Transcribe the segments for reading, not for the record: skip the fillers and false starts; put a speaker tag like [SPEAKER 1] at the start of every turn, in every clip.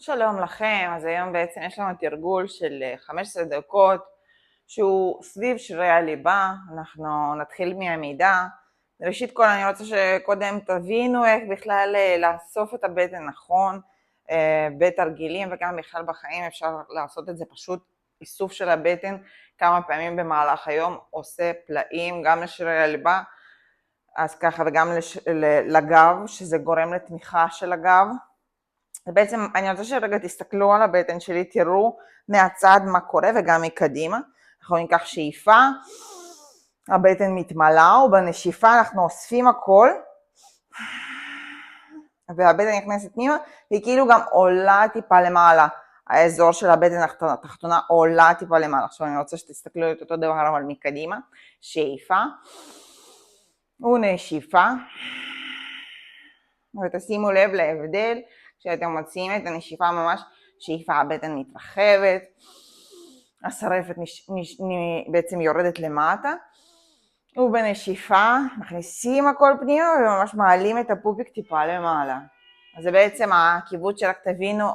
[SPEAKER 1] שלום לכם, אז היום בעצם יש לנו תרגול של 15 דקות שהוא סביב שרירי הליבה. אנחנו נתחיל מעמידה. ראשית כל אני רוצה שקודם תבינו איך בכלל לאסוף את הבטן נכון בתרגילים, וגם בכלל בחיים אפשר לעשות את זה פשוט. איסוף של הבטן כמה פעמים במהלך היום עושה פלאים גם לשרירי הליבה, אז ככה, וגם לגב, שזה גורם לתמיכה של הגב. ובעצם אני רוצה שרגע תסתכלו על הבטן שלי, תראו מהצד מה קורה וגם מקדימה. אנחנו ניקח שאיפה, הבטן מתמלאה, ובנשיפה אנחנו אוספים הכל, והבטן נכנסת פנימה, והיא כאילו גם עולה טיפה למעלה. האזור של הבטן התחתונה עולה טיפה למעלה. עכשיו אני רוצה שתסתכלו את אותו דבר אבל מקדימה. שאיפה ונשיפה, ותשימו לב להבדל. כשאתם מוציאים את הנשיפה ממש, שאיפה הבטן מתרחבת, השרפת בעצם יורדת למטה, ובנשיפה מכניסים הכל פנימה וממש מעלים את הפופיק טיפה למעלה. אז זה בעצם הקיבוץ שרק תבינו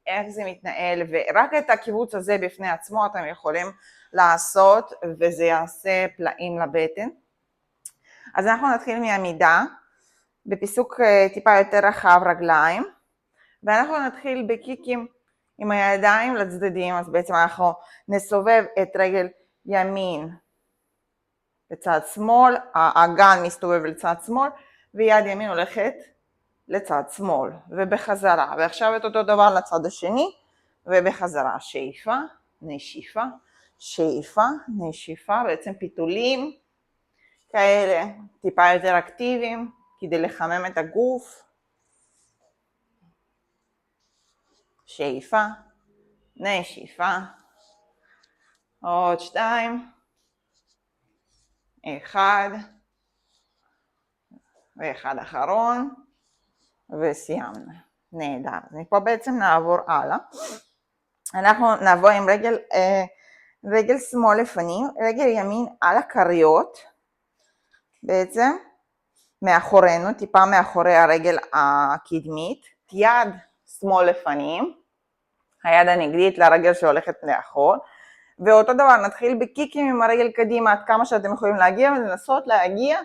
[SPEAKER 1] איך זה מתנהל, ורק את הקיבוץ הזה בפני עצמו אתם יכולים לעשות, וזה יעשה פלאים לבטן. אז אנחנו נתחיל מעמידה, בפיסוק טיפה יותר רחב רגליים, ואנחנו נתחיל בקיקים עם הידיים לצדדים. אז בעצם אנחנו נסובב את רגל ימין לצד שמאל, האגן מסתובב לצד שמאל, ויד ימין הולכת לצד שמאל, ובחזרה. ועכשיו את אותו דבר לצד השני, ובחזרה. שאיפה, נשיפה, שאיפה, נשיפה, בעצם פיתולים כאלה, טיפה יותר אקטיביים, כדי לחמם את הגוף. שאיפה, נשיפה, עוד 2, 1, ואחד אחרון, וסיימנו. נהדר. אז מפה בעצם נעבור הלאה. אנחנו נעבור עם רגל שמאל לפנים, רגל ימין על הכריות, בעצם מאחורינו, טיפה מאחורי הרגל הקדמית, יד שמאל לפנים, היד הנגדית לרגל שהולכת לאחור, ואותו דבר נתחיל בקיקים עם הרגל קדימה עד כמה שאתם יכולים להגיע, ולנסות להגיע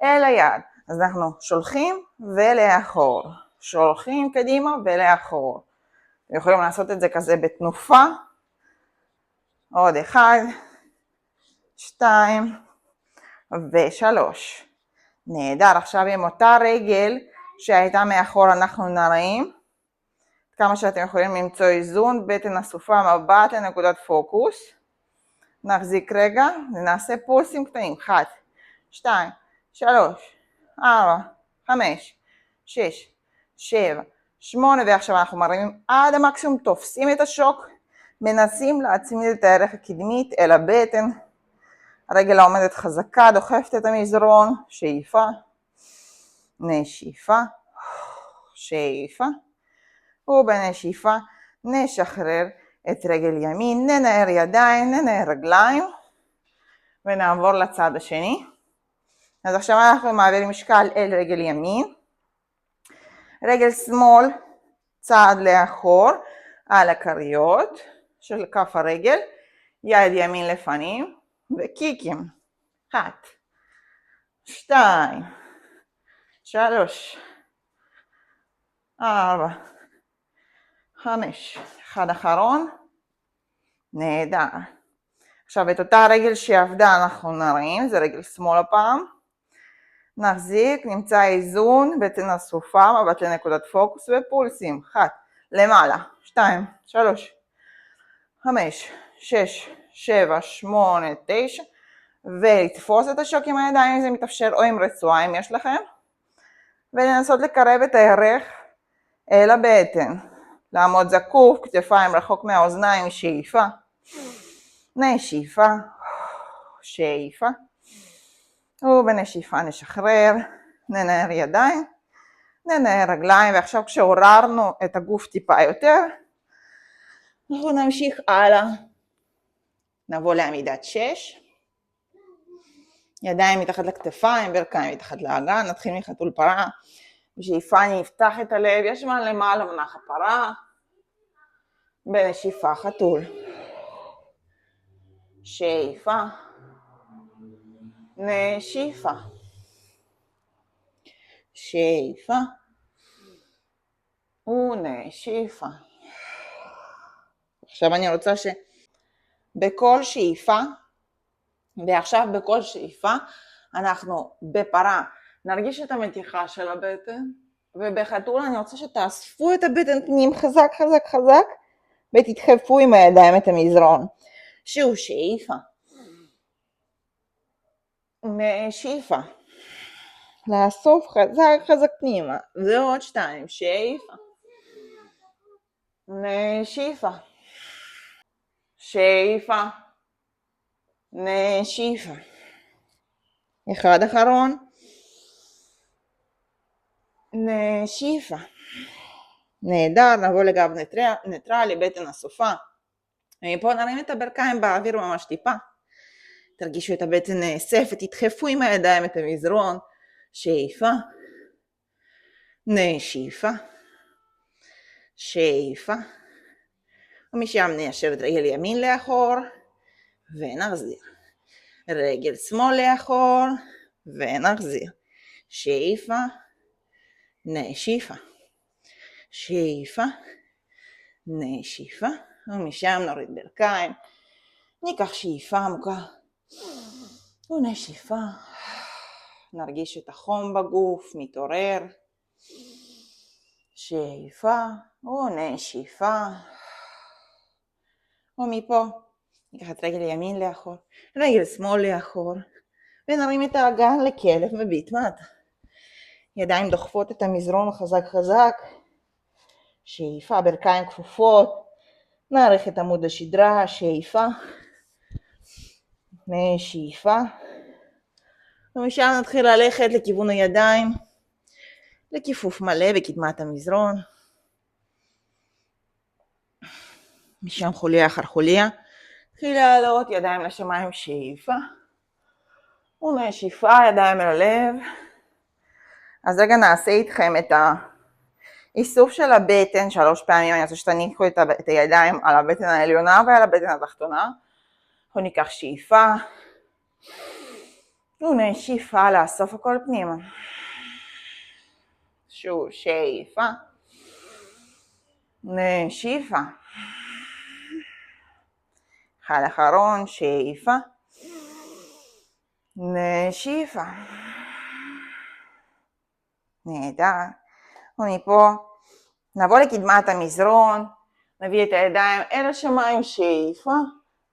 [SPEAKER 1] אל היד. אז אנחנו שולחים ולאחור, שולחים קדימה ולאחור. אתם יכולים לעשות את זה כזה בתנופה. עוד 1, 2 ו3. נהדר. עכשיו עם אותה רגל שהייתה מאחור אנחנו נראים, כמה שאתם יכולים למצוא איזון, בטן אסופה, מבט לנקודת פוקוס. נחזיק רגע ונעשה פולסים קטנים. 1, 2, 3, 4, 5, 6, 7, 8, ועכשיו אנחנו מרימים עד המקסימום, תופסים את השוק, מנסים להצמיד את הערך הקדמית אל הבטן, הרגל העומדת חזקה, דוחפת את המזרון, שאיפה, נשיפה, שאיפה, ובנשיפה נשחרר את רגל ימין, ננער ידיים, ננער רגליים, ונעבור לצד השני. אז עכשיו אנחנו מעבירים משקל אל רגל ימין, רגל שמאל צעד לאחור על הכריות של כף הרגל, יד ימין לפנים, וקיקים. 1, 2, 3, 4, 5, אחד אחרון. נהדר. עכשיו את אותה רגל שעבדה אנחנו נרים, זה רגל שמאל הפעם. נחזיק, נמצא איזון, בטן אסופה, מבט לנקודת פוקוס ופולסים. 1, למעלה, 2, 3, 5, 6, 7, 8, 9, ולתפוס את השוק עם הידיים אם זה מתאפשר, או עם רצועה אם יש לכם, ולנסות לקרב את הירך אל הבטן. לעמוד זקוף, כתפיים רחוק מהאוזניים, שאיפה, נשיפה, שאיפה, ובנשיפה נשחרר, ננער ידיים, ננער רגליים, ועכשיו כשעוררנו את הגוף טיפה יותר, אנחנו נמשיך הלאה, נבוא לעמידת 6, ידיים מתחת לכתפיים, ברכיים מתחת לאגן, נתחיל מחתול פרה, בשאיפה אני אפתח את הלב, יש מה למעלה מנח הפרה, בנשיפה חתול. שאיפה, נשיפה, שאיפה ונשיפה. עכשיו אני רוצה שבכל שאיפה, ועכשיו בכל שאיפה, אנחנו בפרה נרגיש את המתיחה של הבטן, ובחתול אני רוצה שתאספו את הבטן פנים חזק חזק חזק, ותדחפו עם הידיים את המזרון. שהוא שאיפה, נשיפה, לאסוף חזק חזק פנימה, ועוד 2, שאיפה, נשיפה, שאיפה, נשיפה. אחד אחרון, נשיפה. נהדר, נבוא לגב ניטרלי, בטן הסופה. ומפה נרים את הברכיים באוויר ממש טיפה. תרגישו את הבטן נאספת, תדחפו עם הידיים את המזרון. שאיפה, נשיפה, שאיפה. ומשם ניישר את רגל ימין לאחור, ונחזיר. רגל שמאל לאחור, ונחזיר. שאיפה, נשיפה, שאיפה, נשיפה, ומשם נוריד ברכיים, ניקח שאיפה עמוקה, ונשיפה, נרגיש את החום בגוף, מתעורר, שאיפה, ונשיפה, ומפה ניקח את רגל ימין לאחור, רגל שמאל לאחור, ונרים את האגן לכלב מביט מטה. ידיים דוחפות את המזרון חזק חזק, שאיפה, ברכיים כפופות, נערך את עמוד השדרה, שאיפה, נשיפה, ומשם נתחיל ללכת לכיוון הידיים, לכיפוף מלא בקדמת המזרון, משם חוליה אחר חוליה, נתחיל לעלות ידיים לשמיים, שאיפה, ונשיפה, ידיים אל הלב. אז רגע נעשה איתכם את האיסוף של הבטן 3 פעמים, אני רוצה שתניחו את הידיים על הבטן העליונה ועל הבטן התחתונה. אנחנו ניקח שאיפה, ונשיפה, לאסוף הכל פנימה. שוב, שאיפה, נשיפה. אחד אחרון, שאיפה, נשיפה. נהדר. ומפה נבוא לקדמת המזרון, נביא את הידיים אל השמיים, שאיפה,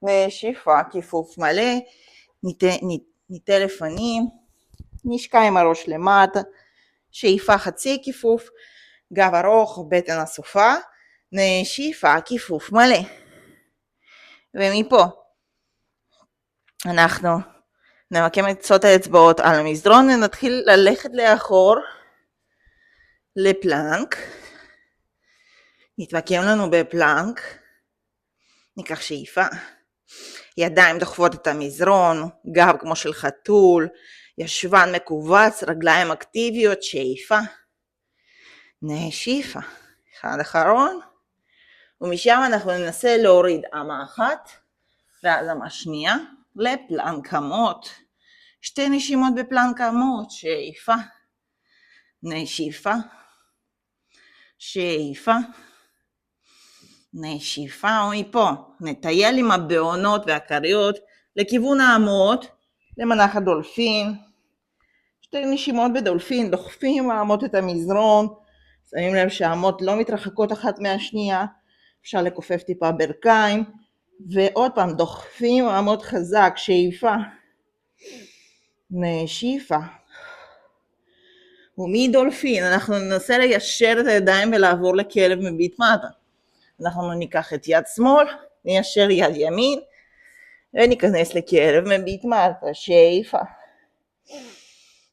[SPEAKER 1] נשיפה, כיפוף מלא, ניטה לפנים, נשקע עם הראש למטה, שאיפה חצי כיפוף, גב ארוך, בטן הסופה, נשיפה, כיפוף מלא. ומפה אנחנו נמקם את קצות האצבעות על המזרון ונתחיל ללכת לאחור לפלנק. נתמקם לנו בפלנק, ניקח שאיפה, ידיים דוחפות את המזרון, גב כמו של חתול, ישבן מקובץ, רגליים אקטיביות, שאיפה, נשיפה. אחד אחרון, ומשם אנחנו ננסה להוריד אמה אחת ואז אמה שנייה לפלנק אמות. 2 נשימות בפלנק אמות, שאיפה, נשיפה, שאיפה, נשיפה. ומפה נטייל עם הבעונות והכריות לכיוון האמות, למנח הדולפין. 2 נשימות בדולפין, דוחפים האמות את המזרון, שמים לב שהאמות לא מתרחקות אחת מהשנייה, אפשר לכופף טיפה ברכיים, ועוד פעם דוחפים האמות חזק, שאיפה, נשיפה. ומדולפין אנחנו ננסה ליישר את הידיים ולעבור לכלב מביט מטה. אנחנו ניקח את יד שמאל, ניישר יד ימין, וניכנס לכלב מביט מטה, שאיפה,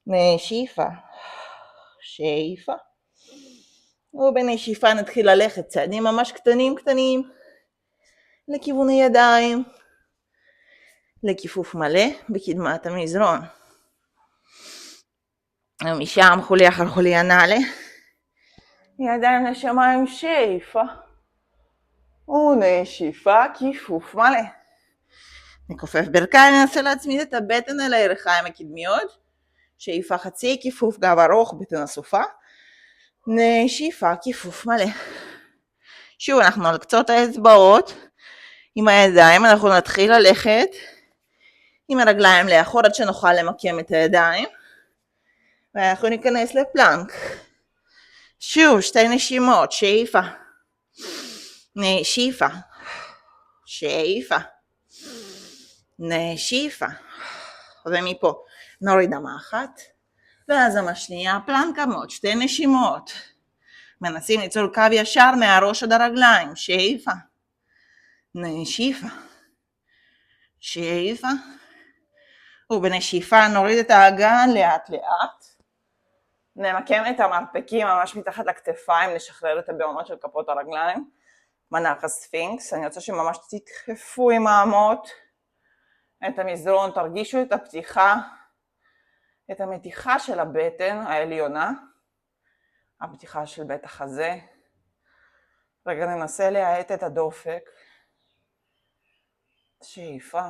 [SPEAKER 1] נשיפה, שאיפה. ובנשיפה נתחיל ללכת צעדים ממש קטנים לכיוון הידיים, לכיפוף מלא בקדמת המזרון. ומשם חוליה אחר חוליה נעלה, ידיים לשמיים, שאיפה, ונשיפה, כיפוף מלא. נכופף ברכיים, ננסה להצמיד את הבטן אל הירכיים הקדמיות. שאיפה חצי, כיפוף גב ארוך, בטן אסופה. נשיפה, כיפוף מלא. שוב, אנחנו על קצות האצבעות. עם הידיים אנחנו נתחיל ללכת עם הרגליים לאחור עד שנוכל למקם את הידיים. ואנחנו ניכנס לפלנק. שוב, שתי נשימות, שאיפה. נשיפה. שאיפה. נשיפה. ומפה נוריד דמה אחת. ואז השנייה פלנקה מאוד, שתי נשימות. מנסים ליצור קו ישר מהראש עד הרגליים. שאיפה. נשיפה. שאיפה. ובנשיפה נוריד את האגן לאט לאט. נמקם את המרפקים ממש מתחת לכתפיים, נשחרר את הבעונות של כפות הרגליים. מנח הספינקס, אני רוצה שממש תדחפו עם האמות את המזרון, תרגישו את הפתיחה, את המתיחה של הבטן העליונה, הפתיחה של בית החזה. רגע ננסה להאט את הדופק. שאיפה,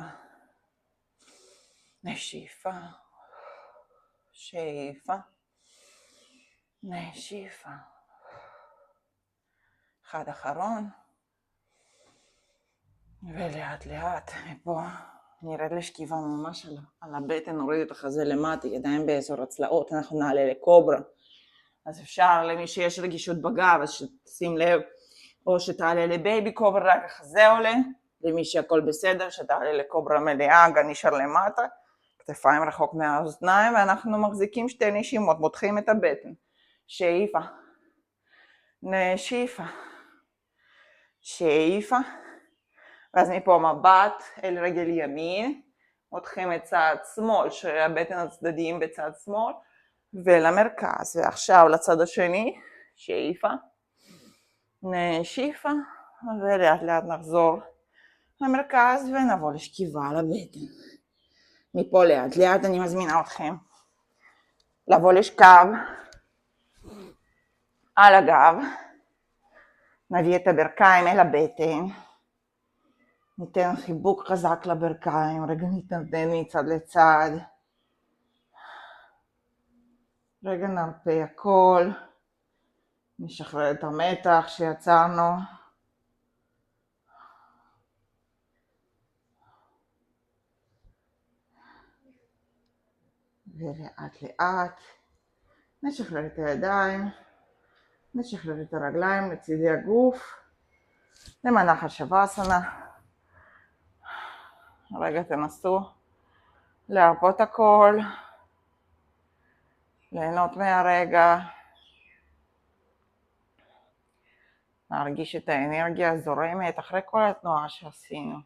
[SPEAKER 1] נשיפה, שאיפה, נשיפה. אחד אחרון. ולאט לאט מפה נרד לשכיבה ממש על הבטן, נוריד את החזה למטה, ידיים באזור הצלעות, אנחנו נעלה לקוברה. אז אפשר למי שיש רגישות בגב, אז שתשים לב, או שתעלה לבייבי קוברה, רק החזה עולה, למי שהכל בסדר, שתעלה לקוברה מלאה, הגן נשאר למטה, כתפיים רחוק מהאוזניים, ואנחנו מחזיקים שתי נשימות, מותחים את הבטן. שאיפה, נשיפה, שאיפה, ואז מפה מבט אל רגל ימין, מותחים את צד שמאל, שרירי הבטן הצדדיים בצד שמאל, ולמרכז, ועכשיו לצד השני, שאיפה, נשיפה, ולאט לאט נחזור למרכז ונבוא לשכיבה על הבטן. מפה לאט לאט אני מזמינה אתכם לבוא לשכב על הגב, נביא את הברכיים אל הבטן, ניתן חיבוק חזק לברכיים, רגע נתנדנד מצד לצד, רגע נרפה הכל, נשחרר את המתח שיצרנו, ולאט לאט נשחרר את הידיים, נשחרר את הרגליים לצידי הגוף, למנחת שוואסנה. רגע תנסו להרפות הכל, ליהנות מהרגע, להרגיש את האנרגיה הזורמת אחרי כל התנועה שעשינו.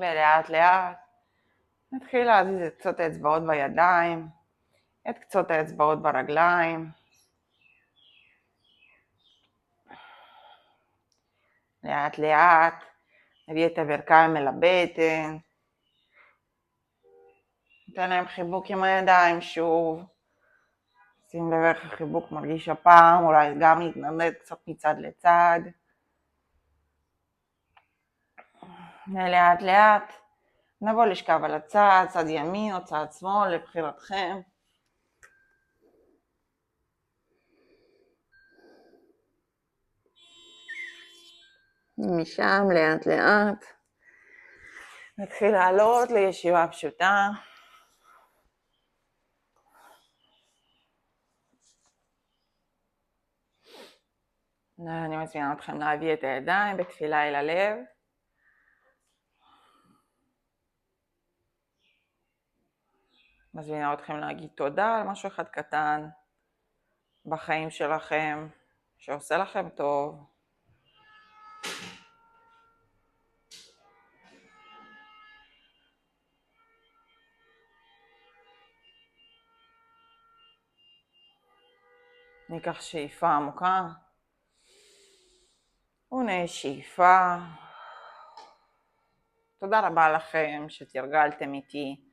[SPEAKER 1] ולאט לאט נתחיל להזיז את קצות האצבעות בידיים, את קצות האצבעות ברגליים. לאט לאט נביא את הברכיים אל הבטן. ניתן להם חיבוק עם הידיים שוב. שים לב איך החיבוק מרגיש הפעם, אולי גם להתנדנד קצת מצד לצד. ולאט לאט נבוא לשכב על הצד, צד ימין או צד שמאל, לבחירתכם. משם לאט לאט נתחיל לעלות לישיבה פשוטה. אני מזמינה אתכם להביא את הידיים בתפילה אל הלב. מזמינה אתכם להגיד תודה על משהו אחד קטן. בחיים שלכם, שעושה לכם טוב. ניקח שאיפה עמוקה, ונשיפה. תודה רבה לכם שתרגלתם איתי